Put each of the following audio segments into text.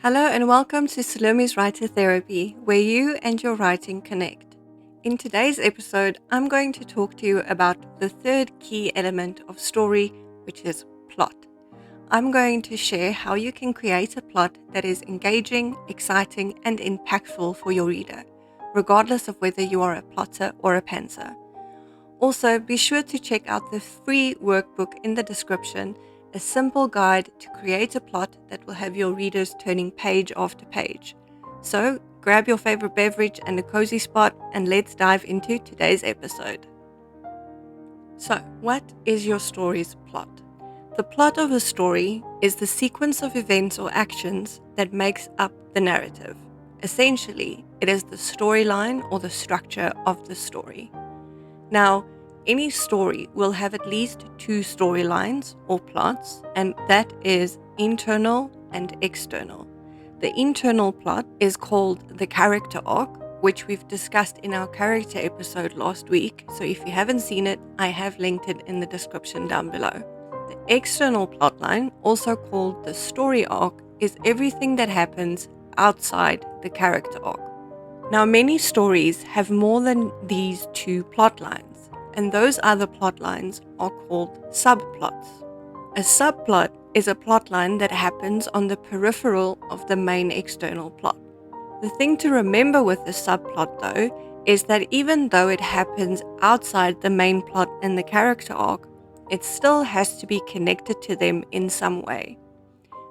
Hello and welcome to Salome's Writer Therapy, where you and your writing connect. In today's episode, I'm going to talk to you about the third key element of story, which is plot. I'm going to share how you can create a plot that is engaging, exciting, and impactful for your reader, regardless of whether you are a plotter or a pantser. Also, be sure to check out the free workbook in the description, a simple guide to create a plot that will have your readers turning page after page. So, grab your favorite beverage and a cozy spot, and let's dive into today's episode. So, what is your story's plot? The plot of a story is the sequence of events or actions that makes up the narrative. Essentially, it is the storyline or the structure of the story. Now, any story will have at least two storylines or plots, and that is internal and external. The internal plot is called the character arc, which we've discussed in our character episode last week. So if you haven't seen it, I have linked it in the description down below. The external plotline, also called the story arc, is everything that happens outside the character arc. Now, many stories have more than these two plot lines, and those other plot lines are called subplots. A subplot is a plot line that happens on the peripheral of the main external plot. The thing to remember with a subplot, though, is that even though it happens outside the main plot and the character arc, it still has to be connected to them in some way.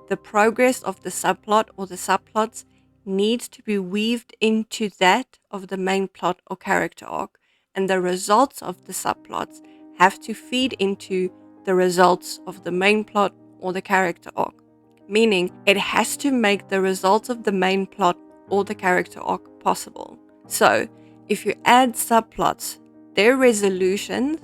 The progress of the subplot or the subplots needs to be weaved into that of the main plot or character arc, and the results of the subplots have to feed into the results of the main plot or the character arc, meaning it has to make the results of the main plot or the character arc possible. So, if you add subplots, their resolutions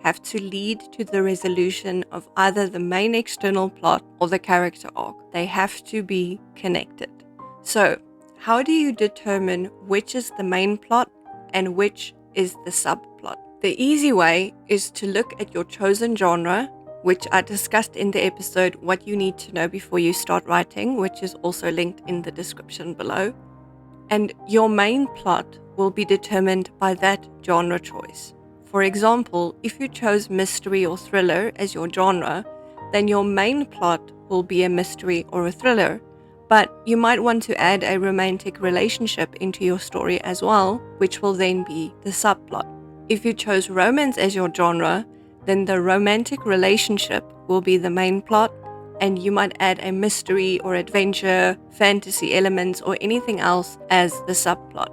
have to lead to the resolution of either the main external plot or the character arc. They have to be connected. So, how do you determine which is the main plot and which is the subplot? The easy way is to look at your chosen genre, which I discussed in the episode What You Need to Know Before You Start Writing, which is also linked in the description below. And your main plot will be determined by that genre choice. For example, if you chose mystery or thriller as your genre, then your main plot will be a mystery or a thriller. But you might want to add a romantic relationship into your story as well, which will then be the subplot. If you chose romance as your genre, then the romantic relationship will be the main plot, and you might add a mystery or adventure, fantasy elements, or anything else as the subplot.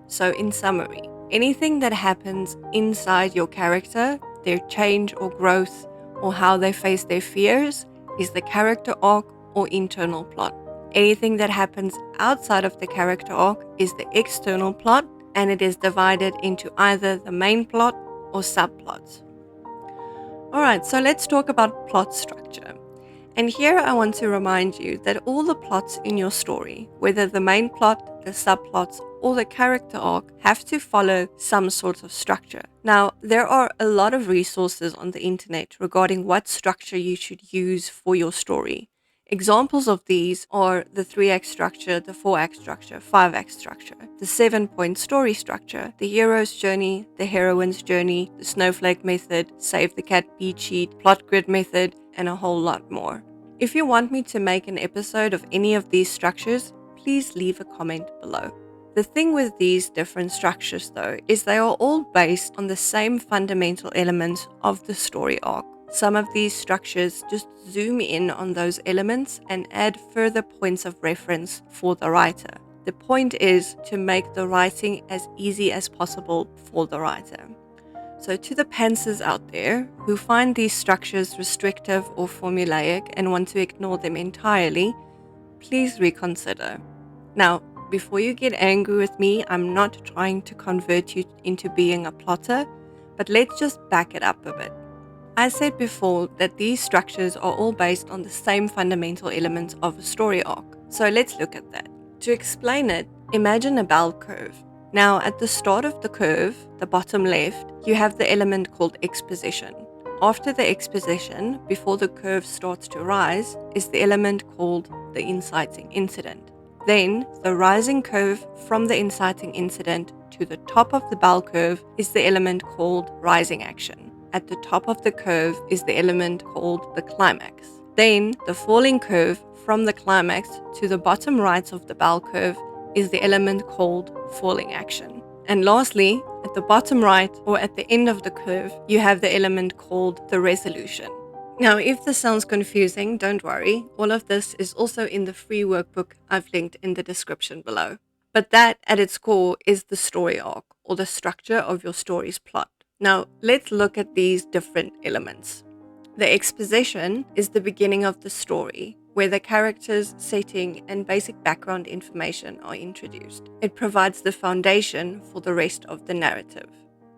So in summary, anything that happens inside your character, their change or growth, or how they face their fears, is the character arc or internal plot. Anything that happens outside of the character arc is the external plot, and it is divided into either the main plot or subplots. Alright, so let's talk about plot structure. And here I want to remind you that all the plots in your story, whether the main plot, the subplots, or the character arc, have to follow some sort of structure. Now, there are a lot of resources on the internet regarding what structure you should use for your story. Examples of these are the 3-act structure, the 4-act structure, 5-act structure, the 7-point story structure, the hero's journey, the heroine's journey, the snowflake method, save the cat beat sheet, plot grid method, and a whole lot more. If you want me to make an episode of any of these structures, please leave a comment below. The thing with these different structures, though, is they are all based on the same fundamental elements of the story arc. Some of these structures just zoom in on those elements and add further points of reference for the writer. The point is to make the writing as easy as possible for the writer. So to the pantsers out there who find these structures restrictive or formulaic and want to ignore them entirely, please reconsider. Now, before you get angry with me, I'm not trying to convert you into being a plotter, but let's just back it up a bit. I said before that these structures are all based on the same fundamental elements of a story arc. So let's look at that. To explain it, imagine a bell curve. Now, at the start of the curve, the bottom left, you have the element called exposition. After the exposition, before the curve starts to rise, is the element called the inciting incident. Then, the rising curve from the inciting incident to the top of the bell curve is the element called rising action. At the top of the curve is the element called the climax. Then, the falling curve from the climax to the bottom right of the bell curve is the element called falling action. And lastly, at the bottom right or at the end of the curve, you have the element called the resolution. Now, if this sounds confusing, don't worry. All of this is also in the free workbook I've linked in the description below. But that, at its core, is the story arc, or the structure of your story's plot. Now, let's look at these different elements. The exposition is the beginning of the story, where the characters, setting, and basic background information are introduced. It provides the foundation for the rest of the narrative.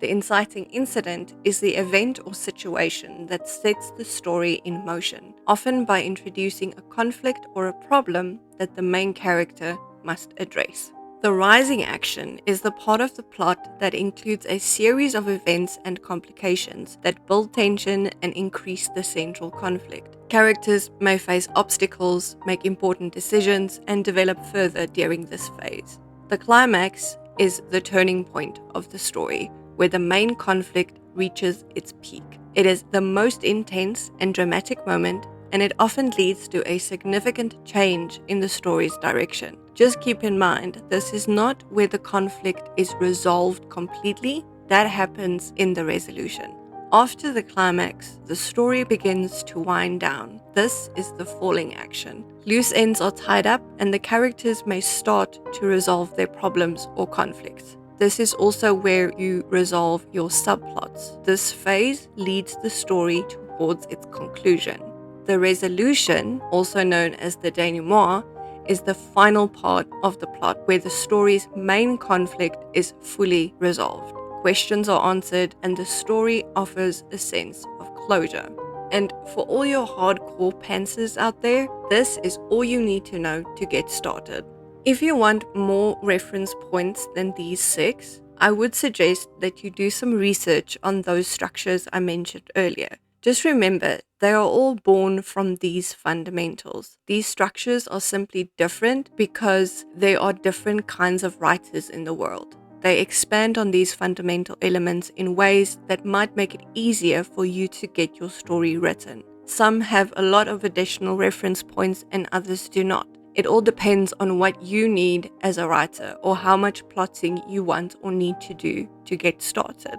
The inciting incident is the event or situation that sets the story in motion, often by introducing a conflict or a problem that the main character must address. The rising action is the part of the plot that includes a series of events and complications that build tension and increase the central conflict. Characters may face obstacles, make important decisions, and develop further during this phase. The climax is the turning point of the story, where the main conflict reaches its peak. It is the most intense and dramatic moment, and it often leads to a significant change in the story's direction. Just keep in mind, this is not where the conflict is resolved completely. That happens in the resolution. After the climax, the story begins to wind down. This is the falling action. Loose ends are tied up, and the characters may start to resolve their problems or conflicts. This is also where you resolve your subplots. This phase leads the story towards its conclusion. The resolution, also known as the denouement, is the final part of the plot where the story's main conflict is fully resolved. Questions are answered and the story offers a sense of closure. And for all your hardcore pantsers out there, this is all you need to know to get started. If you want more reference points than these 6, I would suggest that you do some research on those structures I mentioned earlier. Just remember, they are all born from these fundamentals. These structures are simply different because there are different kinds of writers in the world. They expand on these fundamental elements in ways that might make it easier for you to get your story written. Some have a lot of additional reference points and others do not. It all depends on what you need as a writer or how much plotting you want or need to do to get started.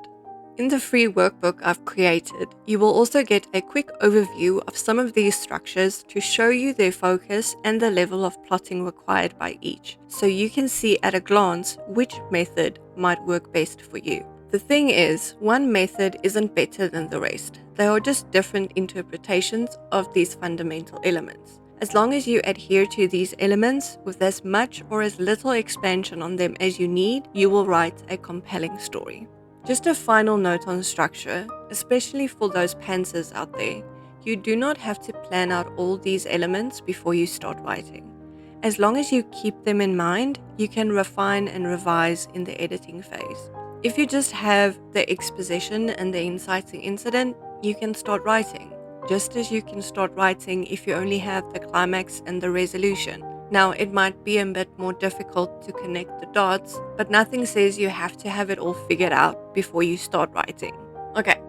In the free workbook I've created, you will also get a quick overview of some of these structures to show you their focus and the level of plotting required by each, so you can see at a glance which method might work best for you. The thing is, one method isn't better than the rest. They are just different interpretations of these fundamental elements. As long as you adhere to these elements with as much or as little expansion on them as you need, you will write a compelling story. Just a final note on structure, especially for those pantsers out there, you do not have to plan out all these elements before you start writing. As long as you keep them in mind, you can refine and revise in the editing phase. If you just have the exposition and the inciting incident, you can start writing, just as you can start writing if you only have the climax and the resolution. Now, it might be a bit more difficult to connect the dots, but nothing says you have to have it all figured out before you start writing. Okay,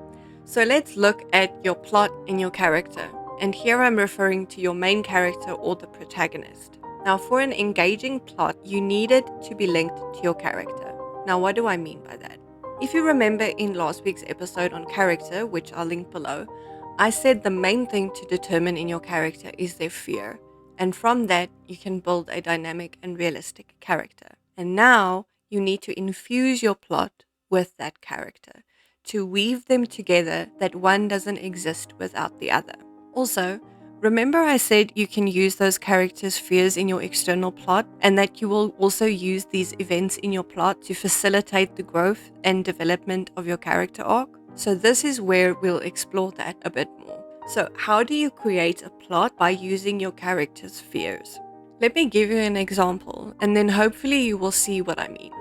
so let's look at your plot and your character. And here I'm referring to your main character or the protagonist. Now, for an engaging plot, you need it to be linked to your character. Now, what do I mean by that? If you remember in last week's episode on character, which I'll link below, I said the main thing to determine in your character is their fear. And from that, you can build a dynamic and realistic character. And now you need to infuse your plot with that character to weave them together that one doesn't exist without the other. Also, remember I said you can use those characters' fears in your external plot and that you will also use these events in your plot to facilitate the growth and development of your character arc? So this is where we'll explore that a bit more. So how do you create a plot by using your character's fears? Let me give you an example and then hopefully you will see what I mean.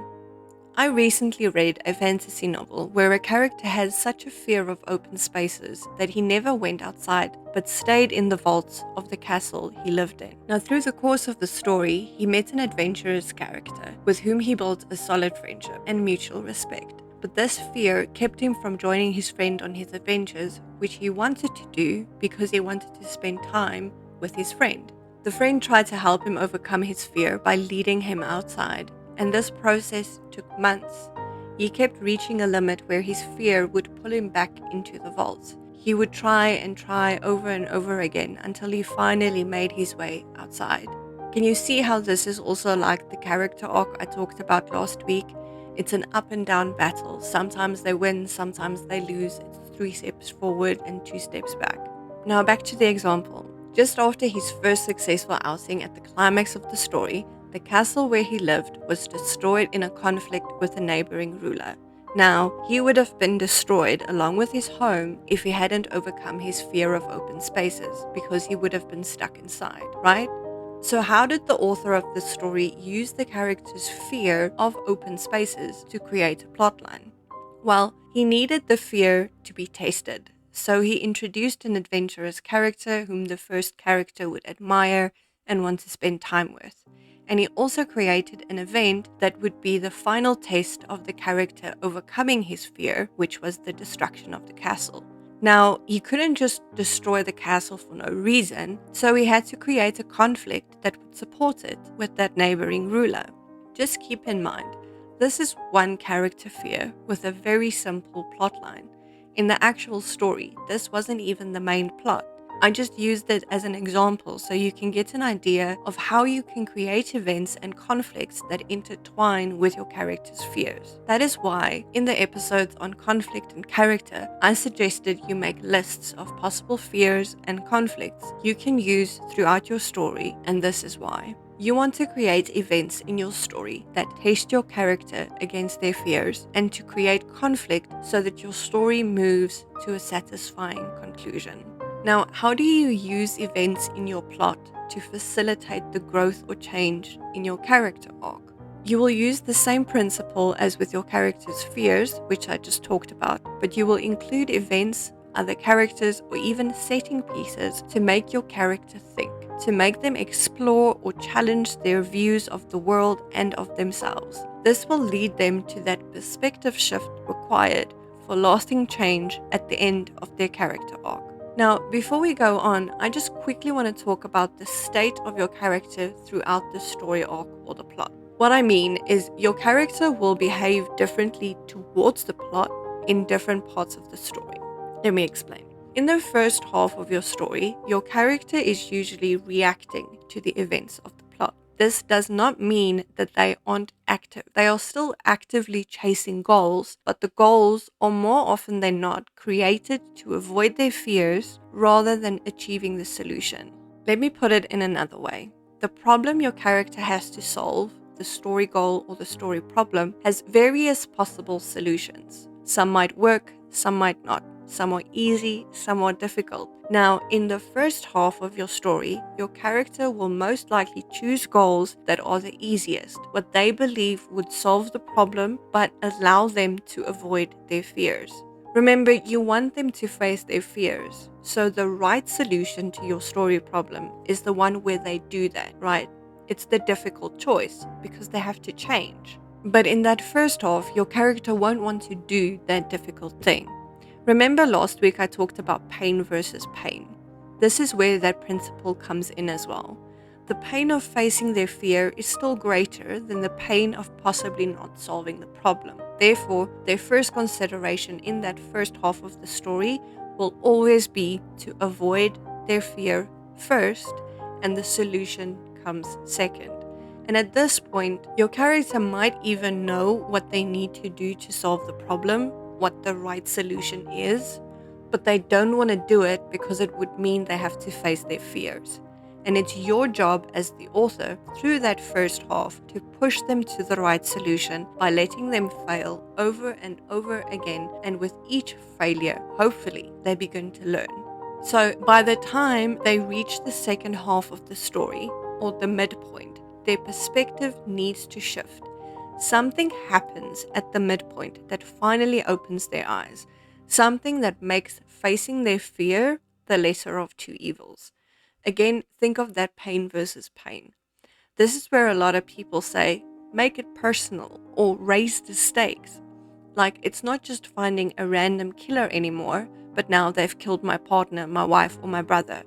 I recently read a fantasy novel where a character has such a fear of open spaces that he never went outside but stayed in the vaults of the castle he lived in. Now, through the course of the story, he met an adventurous character with whom he built a solid friendship and mutual respect. But this fear kept him from joining his friend on his adventures, which he wanted to do because he wanted to spend time with his friend. The friend tried to help him overcome his fear by leading him outside, and this process took months. He kept reaching a limit where his fear would pull him back into the vaults. He would try and try over and over again until he finally made his way outside. Can you see how this is also like the character arc I talked about last week? It's an up and down battle. Sometimes they win, sometimes they lose. It's 3 steps forward and 2 steps back. Now back to the example. Just after his first successful outing at the climax of the story, the castle where he lived was destroyed in a conflict with a neighboring ruler. Now, he would have been destroyed along with his home if he hadn't overcome his fear of open spaces, because he would have been stuck inside, right? So how did the author of the story use the character's fear of open spaces to create a plotline? Well, he needed the fear to be tested. So he introduced an adventurous character whom the first character would admire and want to spend time with. And he also created an event that would be the final test of the character overcoming his fear, which was the destruction of the castle. Now, he couldn't just destroy the castle for no reason, so he had to create a conflict that would support it with that neighboring ruler. Just keep in mind, this is one character fear with a very simple plotline. In the actual story, this wasn't even the main plot. I just used it as an example so you can get an idea of how you can create events and conflicts that intertwine with your character's fears. That is why, in the episodes on conflict and character, I suggested you make lists of possible fears and conflicts you can use throughout your story, and this is why. You want to create events in your story that test your character against their fears and to create conflict so that your story moves to a satisfying conclusion. Now, how do you use events in your plot to facilitate the growth or change in your character arc? You will use the same principle as with your character's fears, which I just talked about, but you will include events, other characters, or even setting pieces to make your character think, to make them explore or challenge their views of the world and of themselves. This will lead them to that perspective shift required for lasting change at the end of their character arc. Now, before we go on, I just quickly want to talk about the state of your character throughout the story arc or the plot. What I mean is your character will behave differently towards the plot in different parts of the story. Let me explain. In the first half of your story, your character is usually reacting to the events of the plot. This does not mean that they aren't active. They are still actively chasing goals, but the goals are more often than not created to avoid their fears rather than achieving the solution. Let me put it in another way. The problem your character has to solve, the story goal or the story problem, has various possible solutions. Some might work, some might not. Some are easy, some are difficult. Now, in the first half of your story, your character will most likely choose goals that are the easiest, what they believe would solve the problem but allow them to avoid their fears. Remember, you want them to face their fears, so the right solution to your story problem is the one where they do that, right? It's the difficult choice because they have to change. But in that first half, your character won't want to do that difficult thing. Remember last week I talked about pain versus pain. This is where that principle comes in as well. The pain of facing their fear is still greater than the pain of possibly not solving the problem. Therefore, their first consideration in that first half of the story will always be to avoid their fear first, and the solution comes second. And at this point, your character might even know what they need to do to solve the problem, what the right solution is, but they don't want to do it because it would mean they have to face their fears. And it's your job as the author, through that first half, to push them to the right solution by letting them fail over and over again, and with each failure, hopefully, they begin to learn. So by the time they reach the second half of the story, or the midpoint, their perspective needs to shift. something happens at the midpoint that finally opens their eyes, something that makes facing their fear the lesser of two evils. Again, think of that pain versus pain. This is where a lot of people say, make it personal or raise the stakes. Like, it's not just finding a random killer anymore, but now they've killed my partner, my wife, or my brother.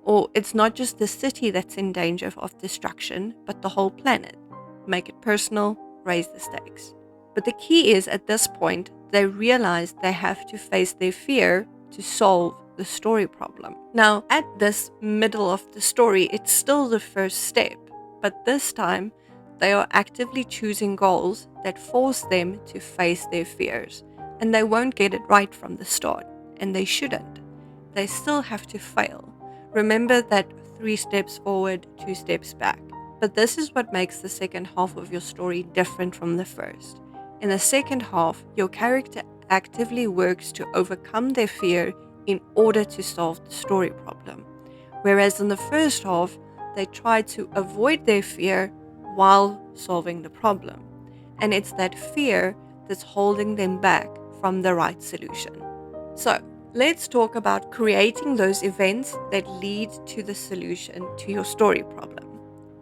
Or it's not just the city that's in danger of destruction, but the whole planet. Make it personal, raise the stakes. But the key is, at this point, they realize they have to face their fear to solve the story problem. Now, at this middle of the story, it's still the first step, but this time, they are actively choosing goals that force them to face their fears, and they won't get it right from the start, and they shouldn't. They still have to fail. Remember that 3 steps forward, 2 steps back. But this is what makes the second half of your story different from the first. In the second half, your character actively works to overcome their fear in order to solve the story problem. Whereas in the first half, they try to avoid their fear while solving the problem. And it's that fear that's holding them back from the right solution. So, let's talk about creating those events that lead to the solution to your story problem.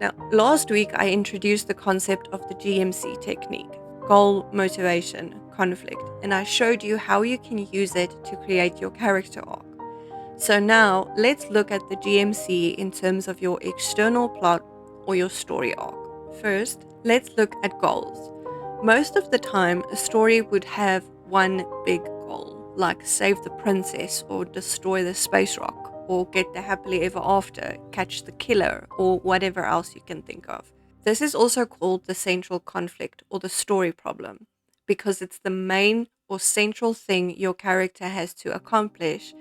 Now, last week I introduced the concept of the GMC technique, goal, motivation, conflict, and I showed you how you can use it to create your character arc. So now, let's look at the GMC in terms of your external plot or your story arc. First, let's look at goals. Most of the time, a story would have one big goal, like save the princess or destroy the space rock or get the happily ever after, catch the killer, or whatever else you can think of. This is also called the central conflict or the story problem because it's the main or central thing your character has to accomplish,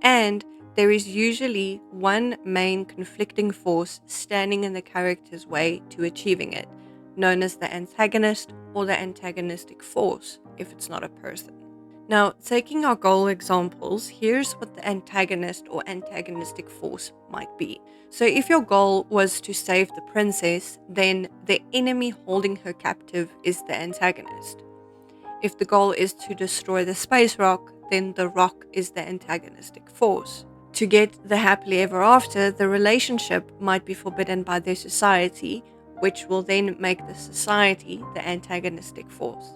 and there is usually one main conflicting force standing in the character's way to achieving it, known as the antagonist or the antagonistic force if it's not a person. Now, taking our goal examples, here's what the antagonist or antagonistic force might be. So if your goal was to save the princess, then the enemy holding her captive is the antagonist. If the goal is to destroy the space rock, then the rock is the antagonistic force. To get the happily ever after, the relationship might be forbidden by their society, which will then make the society the antagonistic force.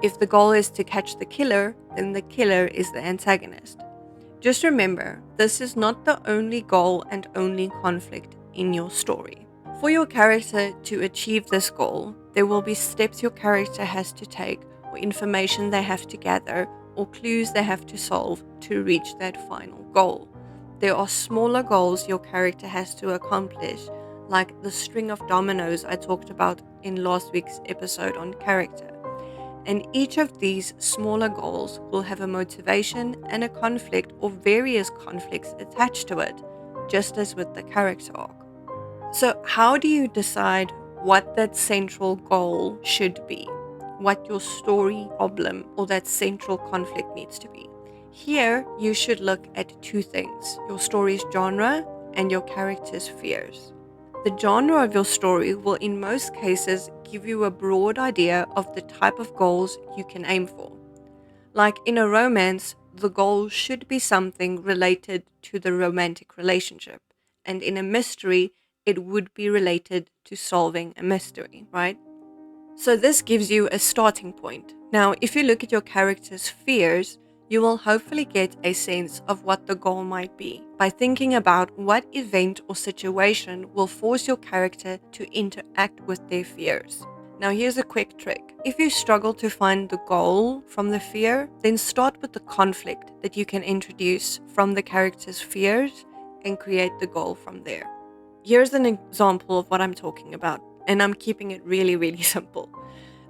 If the goal is to catch the killer, then the killer is the antagonist. Just remember, this is not the only goal and only conflict in your story. For your character to achieve this goal, there will be steps your character has to take, or information they have to gather, or clues they have to solve to reach that final goal. There are smaller goals your character has to accomplish, like the string of dominoes I talked about in last week's episode on character. And each of these smaller goals will have a motivation and a conflict or various conflicts attached to it, just as with the character arc. So how do you decide what that central goal should be? What your story problem or that central conflict needs to be? Here, you should look at 2 things, your story's genre and your character's fears. The genre of your story will in most cases give you a broad idea of the type of goals you can aim for. Like in a romance, the goal should be something related to the romantic relationship, and in a mystery, it would be related to solving a mystery, right? So this gives you a starting point. Now, if you look at your character's fears, you will hopefully get a sense of what the goal might be by thinking about what event or situation will force your character to interact with their fears. Now, here's a quick trick. If you struggle to find the goal from the fear, then start with the conflict that you can introduce from the character's fears and create the goal from there. Here's an example of what I'm talking about, and I'm keeping it really, really simple.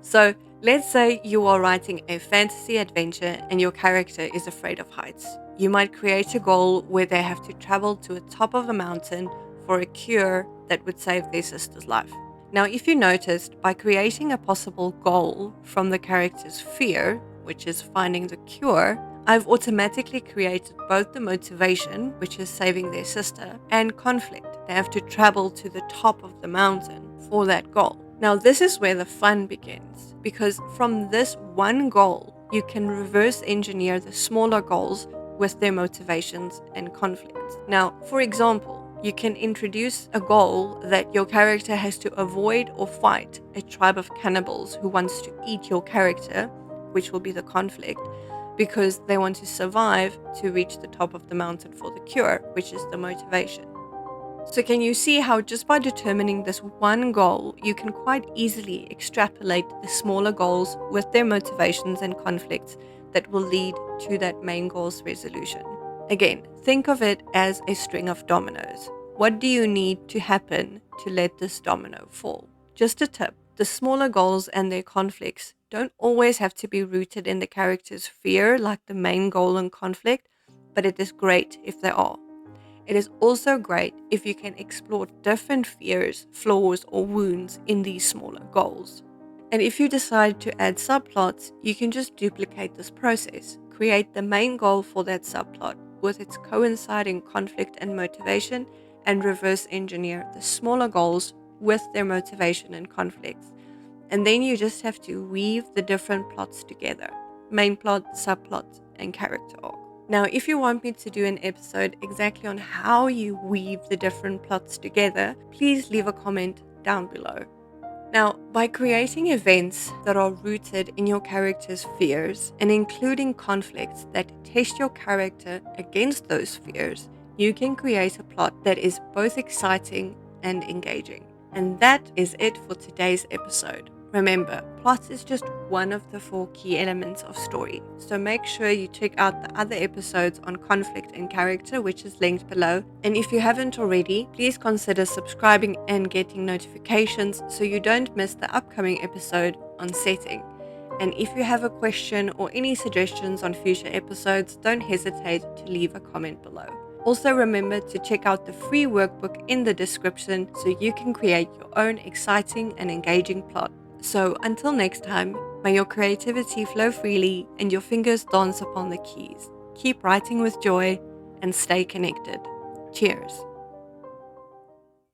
So, let's say you are writing a fantasy adventure and your character is afraid of heights. You might create a goal where they have to travel to the top of a mountain for a cure that would save their sister's life. Now, if you noticed, by creating a possible goal from the character's fear, which is finding the cure, I've automatically created both the motivation, which is saving their sister, and conflict. They have to travel to the top of the mountain for that goal. Now, this is where the fun begins, because from this one goal, you can reverse engineer the smaller goals with their motivations and conflicts. Now, for example, you can introduce a goal that your character has to avoid or fight a tribe of cannibals who wants to eat your character, which will be the conflict, because they want to survive to reach the top of the mountain for the cure, which is the motivation. So can you see how just by determining this one goal, you can quite easily extrapolate the smaller goals with their motivations and conflicts that will lead to that main goal's resolution? Again, think of it as a string of dominoes. What do you need to happen to let this domino fall? Just a tip, the smaller goals and their conflicts don't always have to be rooted in the character's fear like the main goal and conflict, but it is great if they are. It is also great if you can explore different fears, flaws, or wounds in these smaller goals. And if you decide to add subplots, you can just duplicate this process. Create the main goal for that subplot with its coinciding conflict and motivation, and reverse engineer the smaller goals with their motivation and conflicts. And then you just have to weave the different plots together: main plot, subplot, and character arc. Now, if you want me to do an episode exactly on how you weave the different plots together, please leave a comment down below. Now, by creating events that are rooted in your character's fears and including conflicts that test your character against those fears, you can create a plot that is both exciting and engaging. And that is it for today's episode. Remember, plot is just one of the 4 key elements of story, so make sure you check out the other episodes on conflict and character, which is linked below. And if you haven't already, please consider subscribing and getting notifications so you don't miss the upcoming episode on setting. And if you have a question or any suggestions on future episodes, don't hesitate to leave a comment below. Also remember to check out the free workbook in the description so you can create your own exciting and engaging plot. So until next time, may your creativity flow freely and your fingers dance upon the keys. Keep writing with joy and stay connected. Cheers.